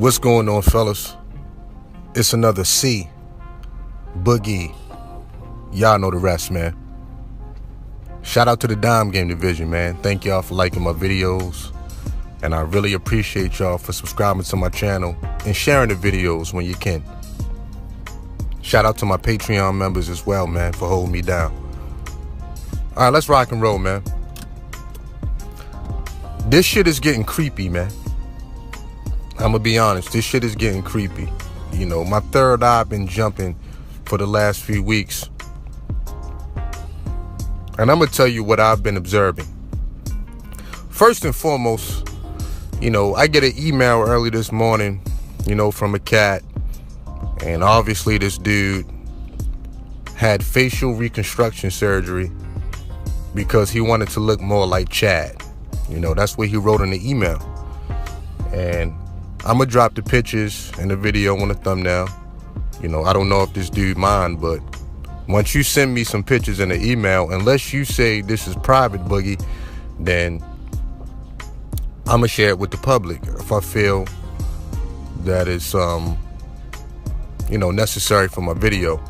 What's going on, fellas? It's another C. Boogie. Y'all know the rest, man. Shout out to the Dime Game Division, man. Thank y'all for liking my videos. And I really appreciate y'all for subscribing to my channel and sharing the videos when you can. Shout out to my Patreon members as well, man, for holding me down. All right, let's rock and roll, man. This shit is getting creepy, man. I'm gonna be honest, this shit is getting creepy. You know, my third eye been jumping for the last few weeks. And I'm gonna tell you what I've been observing. First and foremost, you know, I get an email early this morning, you know, from a cat. And obviously this dude had facial reconstruction surgery because he wanted to look more like Chad. You know, that's what he wrote in the email. And I'm gonna drop the pictures and the video on the thumbnail. You know, I don't know if this dude mind, but once you send me some pictures in the email, unless you say this is private, Boogie, then I'm gonna share it with the public if I feel that it's you know, necessary for my video.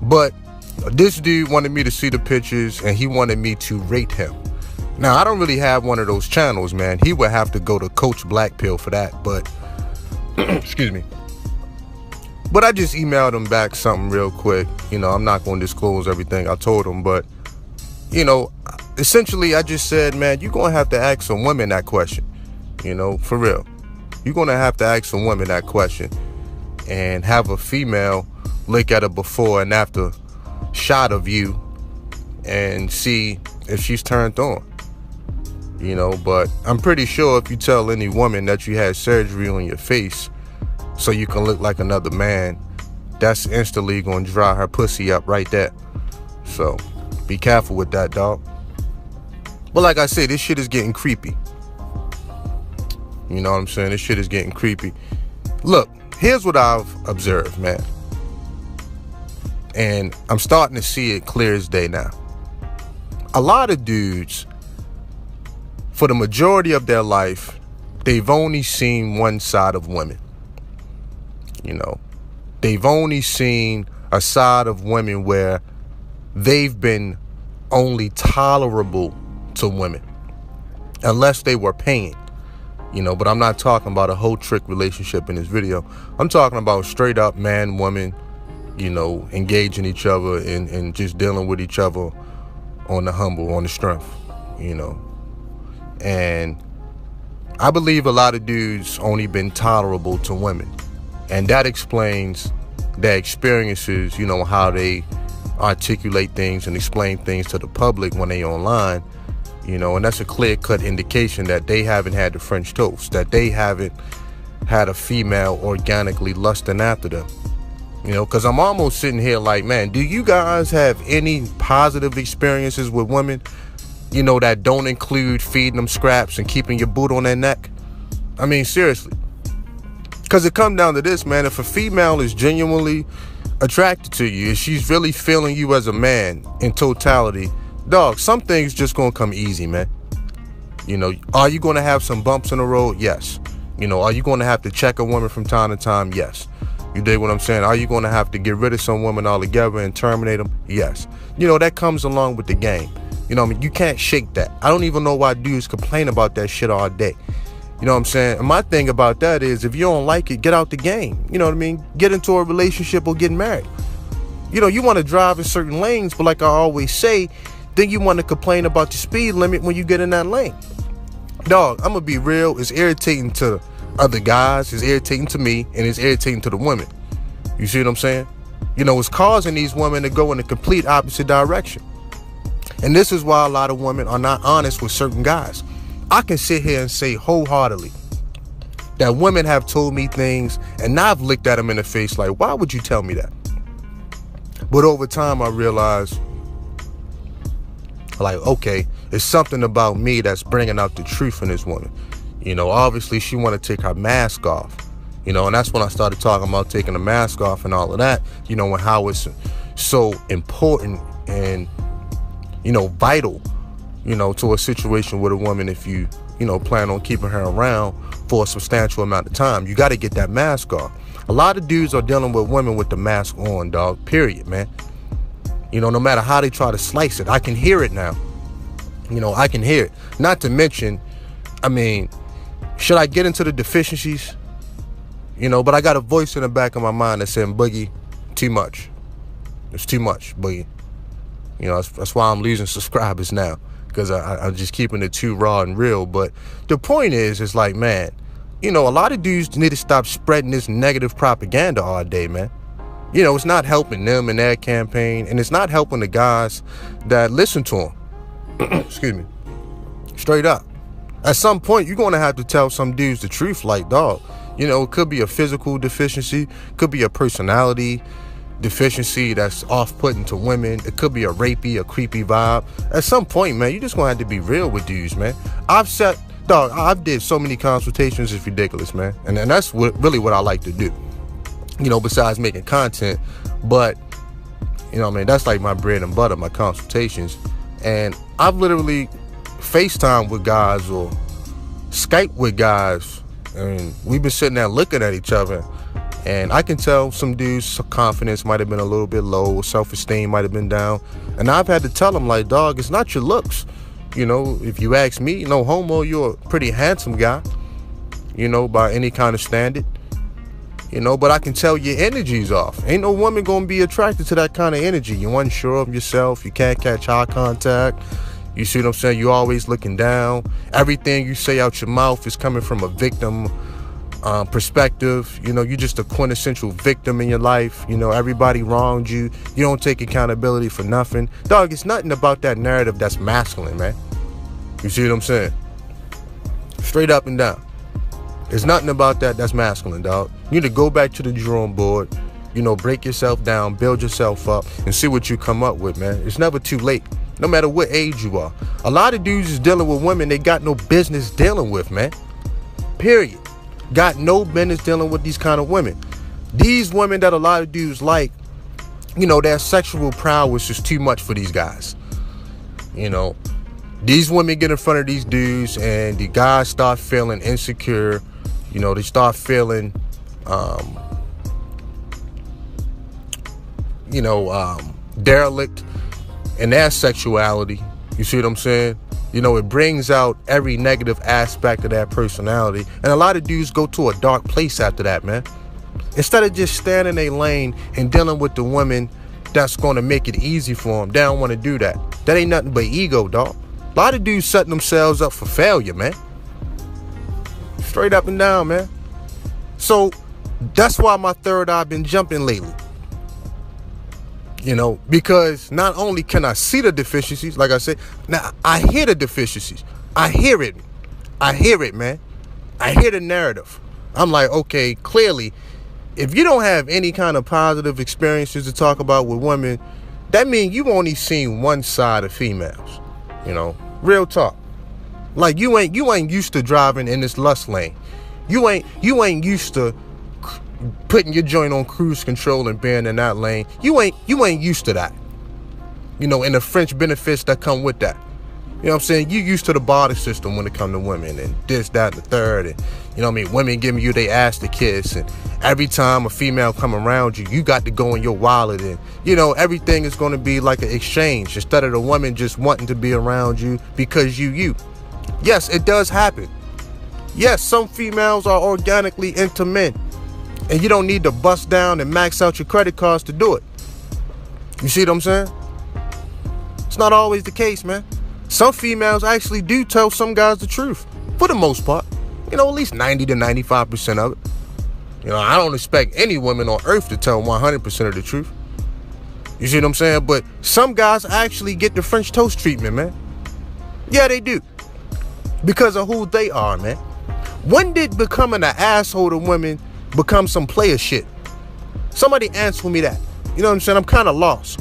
But this dude wanted me to see the pictures and he wanted me to rate him. Now, I don't really have one of those channels, man. He would have to go to Coach Blackpill for that, but excuse me. But I just emailed him back something real quick. You know, I'm not going to disclose everything I told him, but, you know, essentially I just said, man, you're going to have to ask some women that question. You know, for real. You're going to have to ask some women that question and have a female look at a before and after shot of you and see if she's turned on. You know, but I'm pretty sure if you tell any woman that you had surgery on your face so you can look like another man, that's instantly going to dry her pussy up right there. So be careful with that, dog. But like I said, this shit is getting creepy. You know what I'm saying? This shit is getting creepy. Look, here's what I've observed, man. And I'm starting to see it clear as day now. A lot of dudes, for the majority of their life, they've only seen one side of women. You know, they've only seen a side of women where they've been only tolerable to women, unless they were paying. You know, but I'm not talking about a whole trick relationship in this video. I'm talking about straight up man, woman, you know, engaging each other and just dealing with each other on the humble, on the strength, you know. And I believe a lot of dudes only been tolerable to women. And that explains their experiences, you know, how they articulate things and explain things to the public when they online, you know, and that's a clear-cut indication that they haven't had the French toast, that they haven't had a female organically lusting after them. You know, because I'm almost sitting here like, man, do you guys have any positive experiences with women, you know, that don't include feeding them scraps and keeping your boot on their neck? I mean, seriously. Because it comes down to this, man. If a female is genuinely attracted to you, if she's really feeling you as a man in totality, dog, some things just going to come easy, man. You know, are you going to have some bumps in the road? Yes. You know, are you going to have to check a woman from time to time? Yes. You dig what I'm saying? Are you going to have to get rid of some women altogether and terminate them? Yes. You know, that comes along with the game. You know what I mean? You can't shake that. I don't even know why dudes complain about that shit all day. You know what I'm saying? And my thing about that is, if you don't like it, get out the game. You know what I mean? Get into a relationship or get married. You know, you want to drive in certain lanes, but like I always say, then you want to complain about the speed limit when you get in that lane. Dog, I'm going to be real. It's irritating to other guys, it's irritating to me, and it's irritating to the women. You see what I'm saying? You know, it's causing these women to go in the complete opposite direction. And this is why a lot of women are not honest with certain guys. I can sit here and say wholeheartedly that women have told me things and I've looked at them in the face like, why would you tell me that? But over time I realized, like, okay, it's something about me that's bringing out the truth in this woman. You know, obviously she want to take her mask off, you know, and that's when I started talking about taking the mask off and all of that, you know, and how it's so important and, you know, vital, you know, to a situation with a woman if you, you know, plan on keeping her around for a substantial amount of time. You got to get that mask off. A lot of dudes are dealing with women with the mask on, dog, period, man. You know, no matter how they try to slice it, I can hear it now. You know, I can hear it. Not to mention, I mean, should I get into the deficiencies? You know, but I got a voice in the back of my mind that said, Boogie, too much. It's too much, Boogie. You know, that's why I'm losing subscribers now, because I'm just keeping it too raw and real. But the point is like, man, you know, a lot of dudes need to stop spreading this negative propaganda all day, man. You know, it's not helping them in their campaign, and it's not helping the guys that listen to them. Excuse me. Straight up. At some point, you're going to have to tell some dudes the truth, like, dog. You know, it could be a physical deficiency, could be a personality deficiency that's off-putting to women. It could be a rapey, a creepy vibe. At some point, man, you just going to have to be real with dudes, man. I've did so many consultations, it's ridiculous, man. And that's really what I like to do, you know, besides making content. But, you know what I mean, that's like my bread and butter, my consultations. And I've literally FaceTime with guys or Skype with guys, and we've been sitting there looking at each other, and I can tell some dudes' confidence might have been a little bit low, self-esteem might have been down. And I've had to tell them, like, dog, it's not your looks. You know, if you ask me, no homo, you're a pretty handsome guy, you know, by any kind of standard, you know, but I can tell your energy's off. Ain't no woman gonna be attracted to that kind of energy. You're unsure of yourself. You can't catch eye contact. You see what I'm saying? You're always looking down. Everything you say out your mouth is coming from a victim perspective. You know, you're just a quintessential victim in your life. You know, everybody wronged you. You don't take accountability for nothing. Dog, it's nothing about that narrative that's masculine, man. You see what I'm saying? Straight up and down. There's nothing about that that's masculine, dog. You need to go back to the drawing board, you know, break yourself down, build yourself up, and see what you come up with, man. It's never too late, no matter what age you are. A lot of dudes is dealing with women they got no business dealing with, man. Period. Got no business dealing with these kind of women. These women that a lot of dudes like, you know, their sexual prowess is too much for these guys. You know, these women get in front of these dudes and the guys start feeling insecure. You know, they start feeling, derelict in their sexuality. You see what I'm saying? You know, it brings out every negative aspect of that personality. And a lot of dudes go to a dark place after that, man. Instead of just staying in a lane and dealing with the women that's going to make it easy for them, they don't want to do that. That ain't nothing but ego, dog. A lot of dudes setting themselves up for failure, man. Straight up and down, man. So that's why my third eye been jumping lately. You know, because not only can I see the deficiencies, like I said, now I hear the deficiencies. I hear it, man. I hear the narrative. I'm like, okay, clearly, if you don't have any kind of positive experiences to talk about with women, that means you've only seen one side of females. You know, real talk. Like you ain't used to driving in this lust lane. You ain't used to putting your joint on cruise control and being in that lane. You ain't used to that. You know, and the French benefits that come with that. You know what I'm saying? You used to the barter system when it come to women and this, that, and the third. And, you know what I mean? Women giving you their ass to kiss. And every time a female come around you, you got to go in your wallet. And, you know, everything is going to be like an exchange instead of the woman just wanting to be around you because you. Yes, it does happen. Yes, some females are organically into men. And you don't need to bust down and max out your credit cards to do it. You see what I'm saying? It's not always the case, man. Some females actually do tell some guys the truth, for the most part. You know, at least 90 to 95% of it. You know, I don't expect any woman on earth to tell 100% of the truth. You see what I'm saying? But some guys actually get the French toast treatment, man. Yeah, they do. Because of who they are, man. When did becoming an asshole to women become some player shit? Somebody answer me that. You know what I'm saying? I'm kind of lost.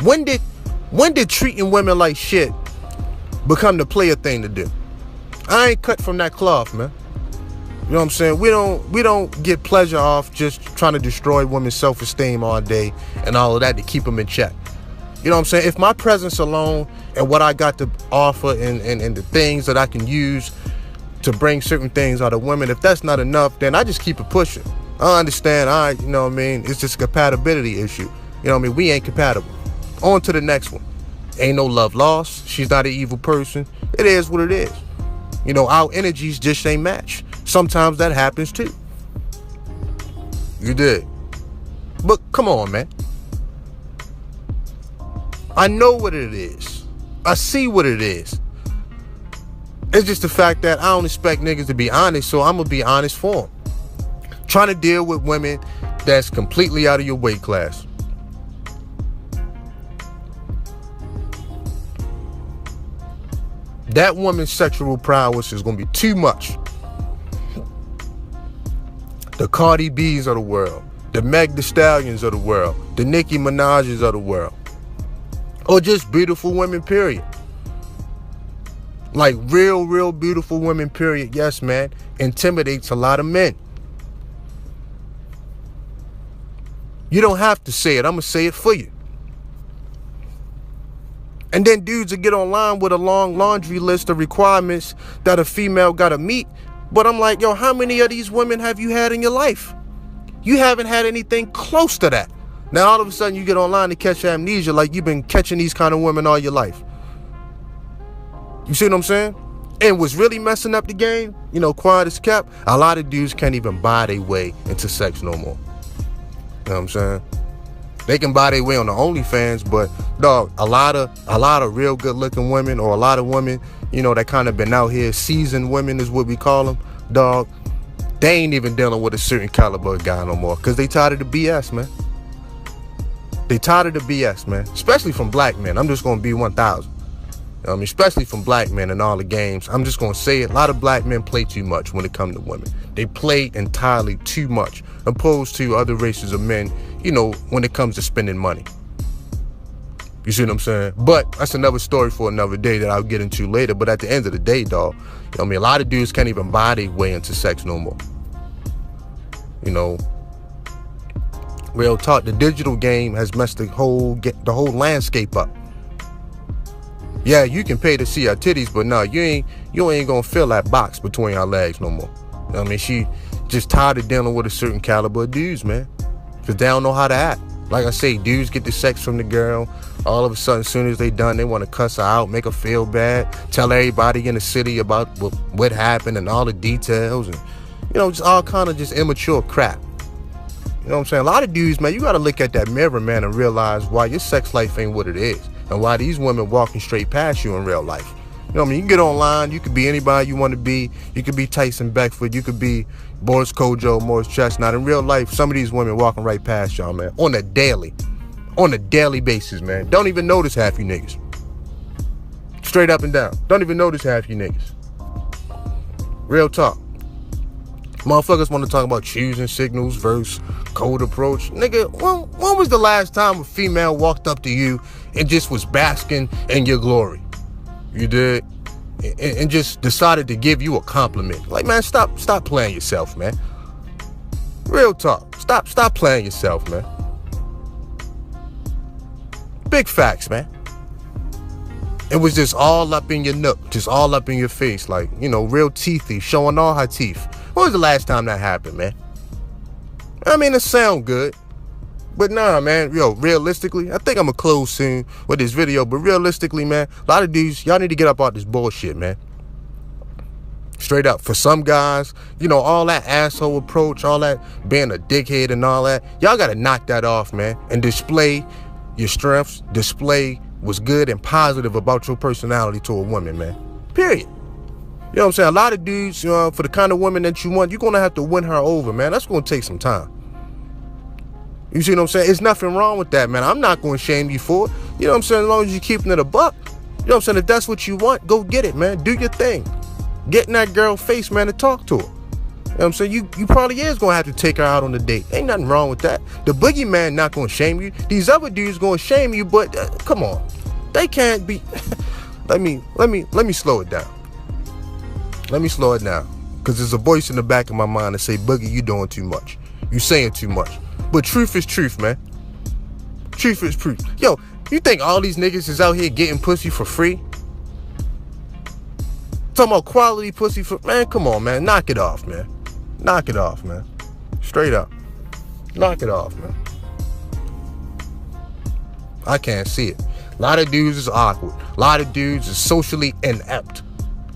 When did treating women like shit become the player thing to do? I ain't cut from that cloth, man. You know what I'm saying? We don't get pleasure off just trying to destroy women's self-esteem all day and all of that to keep them in check. You know what I'm saying? If my presence alone and what I got to offer and the things that I can use to bring certain things out of women. If that's not enough, then I just keep it pushing. I understand, all right, you know what I mean? It's just a compatibility issue. You know what I mean? We ain't compatible. On to the next one. Ain't no love lost. She's not an evil person. It is what it is. You know, our energies just ain't match. Sometimes that happens too. You did. But come on, man. I know what it is. I see what it is. It's just the fact that I don't expect niggas to be honest, so I'm going to be honest for them. Trying to deal with women that's completely out of your weight class. That woman's sexual prowess is going to be too much. The Cardi B's of the world, the Meg Thee Stallions of the world, the Nicki Minaj's of the world, or just beautiful women, period. Like real beautiful women, period. Yes, man. Intimidates a lot of men. You don't have to say it. I'm going to say it for you. And then dudes will get online with a long laundry list of requirements that a female got to meet. But I'm like, yo, how many of these women have you had in your life? You haven't had anything close to that. Now, all of a sudden, you get online to catch amnesia like you've been catching these kind of women all your life. You see what I'm saying? And what's really messing up the game, you know, quiet as kept, a lot of dudes can't even buy their way into sex no more. You know what I'm saying? They can buy their way on the OnlyFans, but dog, a lot of real good looking women, or a lot of women, you know, that kind of been out here, seasoned women is what we call them, dog, they ain't even dealing with a certain caliber guy no more, because they tired of the BS, man. They tired of the BS, man. Especially from black men. I'm just going to be 1,000. I mean, especially from black men in all the games. I'm just going to say it. A lot of black men play too much when it comes to women. They play entirely too much, opposed to other races of men, you know, when it comes to spending money. You see what I'm saying? But that's another story for another day that I'll get into later. But at the end of the day, dog, you know, I mean, a lot of dudes can't even buy their way into sex no more. You know, real talk, the digital game has messed the whole landscape up. Yeah, you can pay to see our titties, but no, you ain't gonna fill that box between our legs no more. You know what I mean? She just tired of dealing with a certain caliber of dudes, man. Because they don't know how to act. Like I say, dudes get the sex from the girl. All of a sudden, as soon as they done, they want to cuss her out, make her feel bad, tell everybody in the city about what happened and all the details. And, you know, just all kind of just immature crap. You know what I'm saying? A lot of dudes, man, you got to look at that mirror, man, and realize why your sex life ain't what it is. And why these women walking straight past you in real life. You know what I mean? You can get online, you could be anybody you want to be. You could be Tyson Beckford, you could be Boris Kojo, Morris Chestnut. In real life, some of these women walking right past y'all, man. On a daily basis, man. Don't even notice half you niggas. Straight up and down. Don't even notice half you niggas. Real talk. Motherfuckers want to talk about choosing signals versus cold approach. Nigga, when was the last time a female walked up to you and just was basking in your glory? You did? And just decided to give you a compliment. Like, man, stop playing yourself, man. Real talk. Stop playing yourself, man. Big facts, man. It was just all up in your nook, just all up in your face, like, you know, real teethy, showing all her teeth. When was the last time that happened, man? I mean, it sound good, but nah, man, yo, realistically, I think I'm gonna close soon with this video, but realistically, man, a lot of dudes, y'all need to get up out this bullshit, man. Straight up. For some guys, you know, all that asshole approach, all that being a dickhead and all that, y'all gotta knock that off, man, and display your strengths, display what's good and positive about your personality to a woman, man. Period. You know what I'm saying? A lot of dudes, you know, for the kind of woman that you want, you're going to have to win her over, man. That's going to take some time. You see what I'm saying? There's nothing wrong with that, man. I'm not going to shame you for it. You know what I'm saying? As long as you're keeping it a buck. You know what I'm saying? If that's what you want, go get it, man. Do your thing. Get in that girl face, man, and talk to her. You know what I'm saying? You probably is going to have to take her out on a date. Ain't nothing wrong with that. The boogeyman not going to shame you. These other dudes going to shame you, but come on. They can't be... Let me slow it down. Let me slow it down. Because there's a voice in the back of my mind that say, Boogie, you doing too much. You saying too much. But truth is truth, man. Truth is truth. Yo, you think all these niggas is out here getting pussy for free? Talking about quality pussy for, man, come on, man. Knock it off, man. Knock it off, man. Straight up. Knock it off, man. I can't see it. A lot of dudes is awkward. A lot of dudes is socially inept.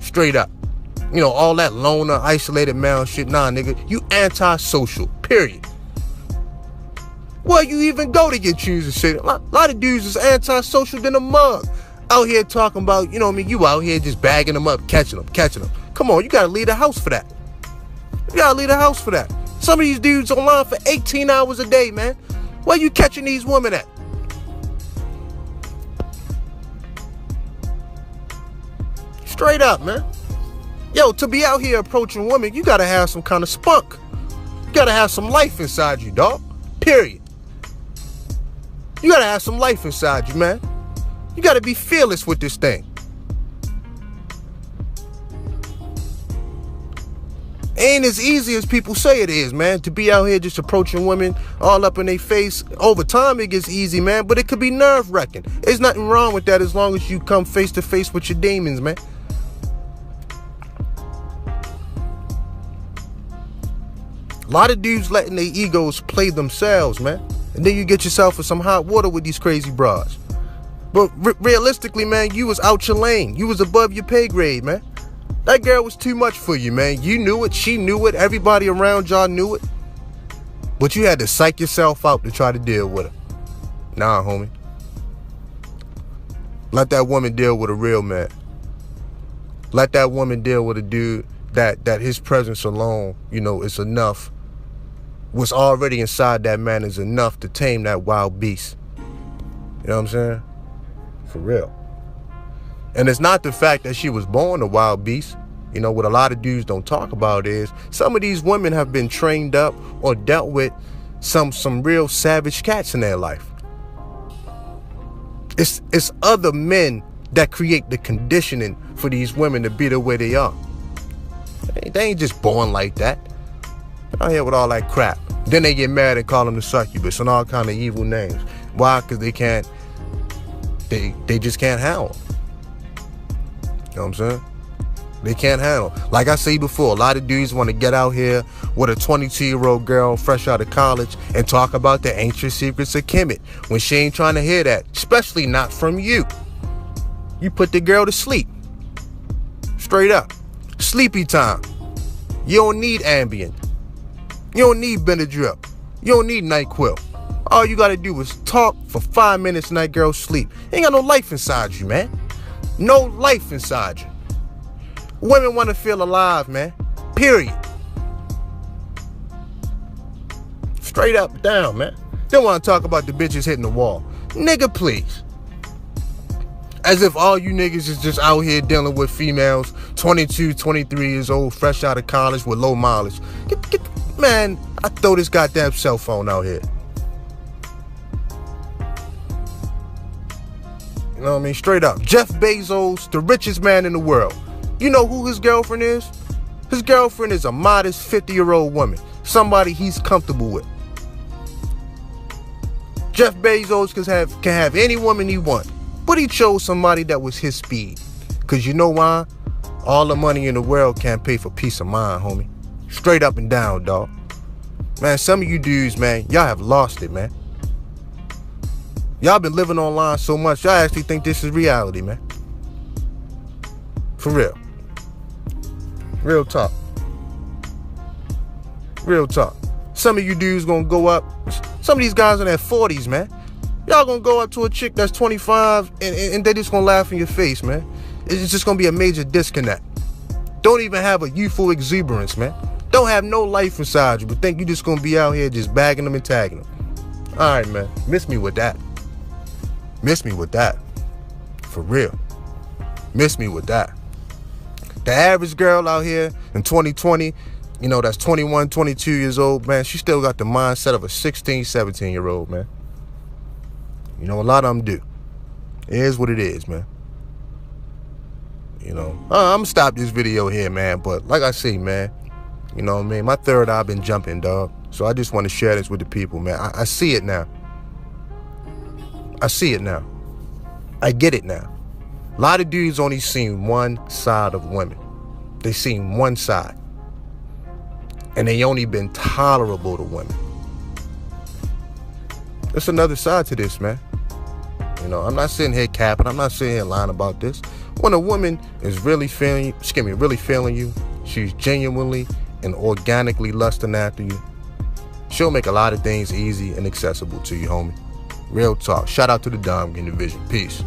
Straight up. You know, all that loner, isolated male shit. Nah, nigga. You antisocial. Period. Where you even go to get choosing shit? A lot of dudes is antisocial than a mug. Out here talking about, you know what I mean? You out here just bagging them up, catching them. Come on, you gotta leave the house for that. You gotta leave the house for that. Some of these dudes online for 18 hours a day, man. Where you catching these women at? Straight up, man. Yo, to be out here approaching women, you gotta have some kind of spunk. You gotta have some life inside you, dog. Period. You gotta have some life inside you, man. You gotta be fearless with this thing. Ain't as easy as people say it is, man, to be out here just approaching women all up in their face. Over time, it gets easy, man, but it could be nerve-wracking. There's nothing wrong with that as long as you come face to face with your demons, man. A lot of dudes letting their egos play themselves, man. And then you get yourself in some hot water with these crazy bras. But realistically, man, you was out your lane. You was above your pay grade, man. That girl was too much for you, man. You knew it. She knew it. Everybody around y'all knew it. But you had to psych yourself out to try to deal with her. Nah, homie. Let that woman deal with a real man. Let that woman deal with a dude that his presence alone, you know, is enough. What's already inside that man is enough to tame that wild beast. You know what I'm saying? For real. And it's not the fact that she was born a wild beast. You know, what a lot of dudes don't talk about is some of these women have been trained up or dealt with some real savage cats in their life. It's other men that create the conditioning for these women to be the way they are. They ain't just born like that. They're out here with all that crap. Then they get mad and call them the succubus and all kind of evil names. Why? Because they can't. They just can't handle. You know what I'm saying? They can't handle. Like I said before, a lot of dudes want to get out here with a 22-year-old girl fresh out of college and talk about the ancient secrets of Kemet when she ain't trying to hear that, especially not from you. You put the girl to sleep. Straight up. Sleepy time. You don't need Ambien. You don't need Benadryl. You don't need NyQuil. All you gotta do is talk for 5 minutes and that girl sleep. Ain't got no life inside you, man. No life inside you. Women want to feel alive, man. Period. Straight up down, man. They want to talk about the bitches hitting the wall. Nigga, please. As if all you niggas is just out here dealing with females 22, 23 years old, fresh out of college with low mileage. Man, I throw this goddamn cell phone out here. You know what I mean? Straight up. Jeff Bezos, the richest man in the world. You know who his girlfriend is? His girlfriend is a modest 50-year-old woman. Somebody he's comfortable with. Jeff Bezos can have any woman he wants. But he chose somebody that was his speed. Because you know why? All the money in the world can't pay for peace of mind, homie. Straight up and down, dog. Man, some of you dudes, man, y'all have lost it, man. Y'all been living online so much, y'all actually think this is reality, man. For real. Real talk. Real talk. Some of you dudes gonna go up. Some of these guys in their 40s, man. Y'all gonna go up to a chick that's 25 and they just gonna laugh in your face, man. It's just gonna be a major disconnect. Don't even have a youthful exuberance, man. Don't have no life inside you, but think you just gonna be out here just bagging them and tagging them. All right, man. Miss me with that. Miss me with that. For real. Miss me with that. The average girl out here in 2020, you know, that's 21, 22 years old, man, she still got the mindset of a 16, 17-year-old, man. You know, a lot of them do. It is what it is, man. You know, I'm going to stop this video here, man. But like I say, man, you know what I mean? My third eye been jumping, dog. So I just want to share this with the people, man. I see it now. I see it now. I get it now. A lot of dudes only seen one side of women. They seen one side. And they only been tolerable to women. There's another side to this, man. You know, I'm not sitting here capping. I'm not sitting here lying about this. When a woman is really feeling you, she's genuinely and organically lusting after you, she'll make a lot of things easy and accessible to you, homie. Real talk. Shout out to the Dom in division. Peace.